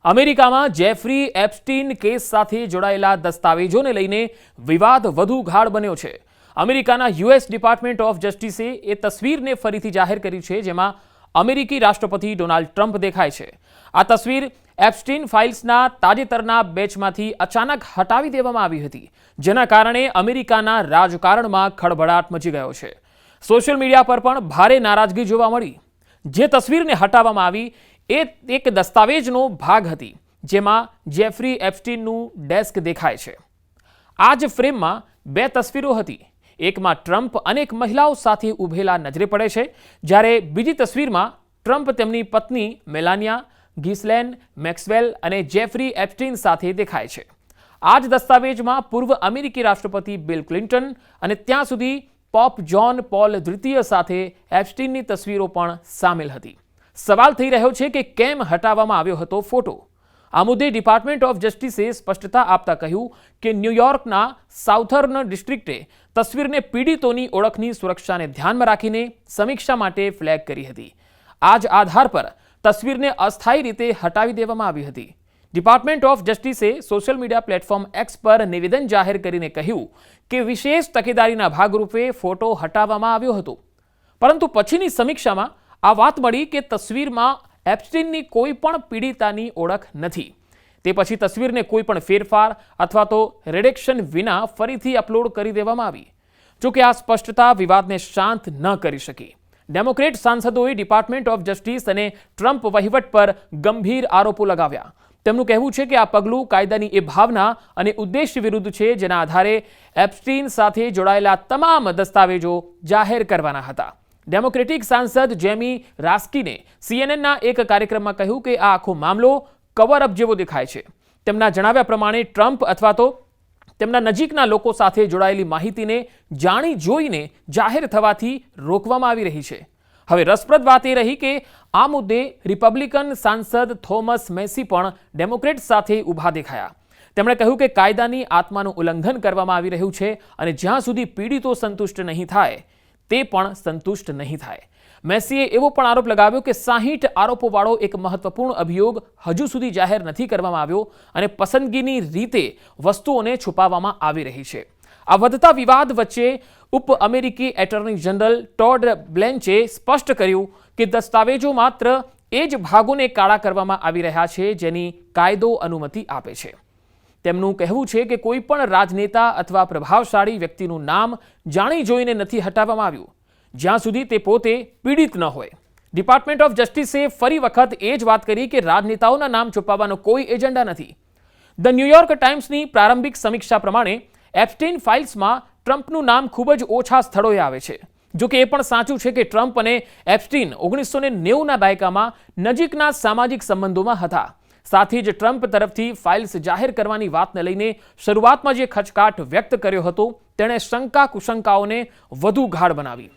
અમેરિકામાં Jeffrey Epstein case સાથે જોડાયેલા દસ્તાવેજોને લઈને વિવાદ વધુ ગાઢ બન્યો છે। અમેરિકાના યુએસ ડિપાર્ટમેન્ટ ઓફ જસ્ટિસે એ તસવીરને ફરીથી જાહેર કરી છે, જેમાં અમેરિકી રાષ્ટ્રપતિ ડોનાલ્ડ ટ્રમ્પ દેખાય છે। આ તસવીર એપ્સ્ટીન ફાઇલ્સના તાજેતરના બેચમાંથી અચાનક હટાવી દેવામાં આવી હતી, જેના કારણે અમેરિકાના રાજકારણમાં ખળભળાટ મચી ગયો છે। સોશિયલ મીડિયા પર પણ ભારે નારાજગી જોવા મળી। જે તસવીરને હટાવવામાં આવી એ એક દસ્તાવેજનો ભાગ હતી, જેમાં જેફરી એપ્સ્ટીનનું ડેસ્ક દેખાય છે। આ જ ફ્રેમમાં બે તસવીરો હતી। એકમાં ટ્રમ્પ અનેક મહિલાઓ સાથે ઊભેલા નજરે પડે છે, જ્યારે બીજી તસવીરમાં ટ્રમ્પ તેમની પત્ની મેલાનિયા, ગિસલેન મેક્સવેલ અને જેફરી એપ્સ્ટીન સાથે દેખાય છે। આ જ દસ્તાવેજમાં પૂર્વ અમેરિકી રાષ્ટ્રપતિ બિલ ક્લિન્ટન અને ત્યાં સુધી પોપ જ્હોન પોલ દ્વિતીય સાથે એપ્સ્ટીનની તસવીરો પણ સામેલ હતી। સવાલ થઈ રહ્યો છે કે કેમ હટાવવામાં આવ્યો હતો ફોટો। આ મુદ્દે ડિપાર્ટમેન્ટ ઓફ જસ્ટિસે સ્પષ્ટતા આપતા કહ્યું કે ન્યૂયોર્કના સાઉથર્ન ડિસ્ટ્રિક્ટે તસવીરને પીડિતોની ઓળખની સુરક્ષાને ધ્યાનમાં રાખીને સમીક્ષા માટે ફ્લેગ કરી હતી। આ જ આધાર પર તસવીરને અસ્થાયી રીતે હટાવી દેવામાં આવી હતી। ડિપાર્ટમેન્ટ ઓફ જસ્ટિસે સોશિયલ મીડિયા પ્લેટફોર્મ એક્સ પર નિવેદન જાહેર કરીને કહ્યું કે વિશેષ તકેદારીના ભાગરૂપે ફોટો હટાવવામાં આવ્યો હતો, પરંતુ પછીની સમીક્ષામાં આ વાત મળી કે તસવીરમાં એપ્સ્ટીનની કોઈ પણ પીડિતાની ઓળખ નથી। તે પછી તસવીરને કોઈ પણ ફેરફાર અથવા તો રિડક્શન વિના ફરીથી અપલોડ કરી દેવામાં આવી। જોકે આ સ્પષ્ટતા વિવાદને શાંત ન કરી શકી। ડેમોક્રેટ સાંસદોએ ડિપાર્ટમેન્ટ ઓફ જસ્ટિસ અને ટ્રમ્પ વહીવટ પર ગંભીર આરોપો લગાવ્યા। તેમનું કહેવું છે કે આ પગલું કાયદાની એ ભાવના અને ઉદ્દેશ્ય વિરુદ્ધ છે, જેના આધારે એપ્સ્ટીન સાથે જોડાયેલા તમામ દસ્તાવેજો જાહેર કરવાના હતા। ડેમોક્રેટિક સાંસદ જેમી રાસ્કીને સીએનએનના એક કાર્યક્રમમાં કહ્યું કે આ આખો મામલો કવર અપ જેવો દેખાય છે। તેમના જણાવ્યા પ્રમાણે ટ્રમ્પ અથવા તો તેમના નજીકના લોકો સાથે જોડાયેલી માહિતીને જાણી જોઈને જાહેર થવાથી રોકવામાં આવી રહી છે। હવે રસપ્રદ વાત એ રહી કે આ મુદ્દે રિપબ્લિકન સાંસદ થોમસ મેસી પણ ડેમોક્રેટ સાથે ઊભા દેખાયા। તેમણે કહ્યું કે કાયદાની આત્માનું ઉલ્લંઘન કરવામાં આવી રહ્યું છે અને જ્યાં સુધી પીડિતો સંતુષ્ટ નહીં થાય તે પણ સંતુષ્ટ નહીં થાય। મેસીએ એવો પણ આરોપ લગાવ્યો કે 60 આરોપોવાળો એક મહત્વપૂર્ણ અભિયોગ હજુ સુધી જાહેર નથી કરવામાં આવ્યો અને પસંદગીની રીતે વસ્તુઓને છુપાવવામાં આવી રહી છે। આ વધતા વિવાદ વચ્ચે ઉપ અમેરિકી એટર્ની જનરલ ટોડ બ્લેન્ચે સ્પષ્ટ કર્યું કે દસ્તાવેજો માત્ર એ જ ભાગોને કાળા કરવામાં આવી રહ્યા છે જેની કાયદો અનુમતિ આપે છે। તેમનું કહેવું છે કે કોઈ પણ રાજનેતા અથવા પ્રભાવશાળી વ્યક્તિનું નામ જાણી જોઈને નથી હટાવવામાં આવ્યું, જ્યાં સુધી તે પોતે પીડિત ન હોય। ડિપાર્ટમેન્ટ ઓફ જસ્ટિસે ફરી વખત એ જ વાત કરી કે રાજનેતાઓના નામ છુપાવવાનો કોઈ એજન્ડા નથી। ધ ન્યૂયોર્ક ટાઈમ્સની પ્રારંભિક સમીક્ષા પ્રમાણે એપ્સ્ટીન ફાઇલ્સમાં ટ્રમ્પનું નામ ખૂબ જ ઓછા સ્થળોએ આવે છે। જોકે એ પણ સાચું છે કે ટ્રમ્પ અને એપ્સ્ટીન 1990ના દાયકામાં નજીકના સામાજિક સંબંધોમાં હતા। સાથે જ ટ્રમ્પ તરફથી ફાઇલ્સ જાહેર કરવાની વાતને લઈને શરૂઆતમાં જે ખચકાટ વ્યક્ત કર્યો હતો, તેણે શંકા કુશંકાઓને વધુ ગાઢ બનાવી।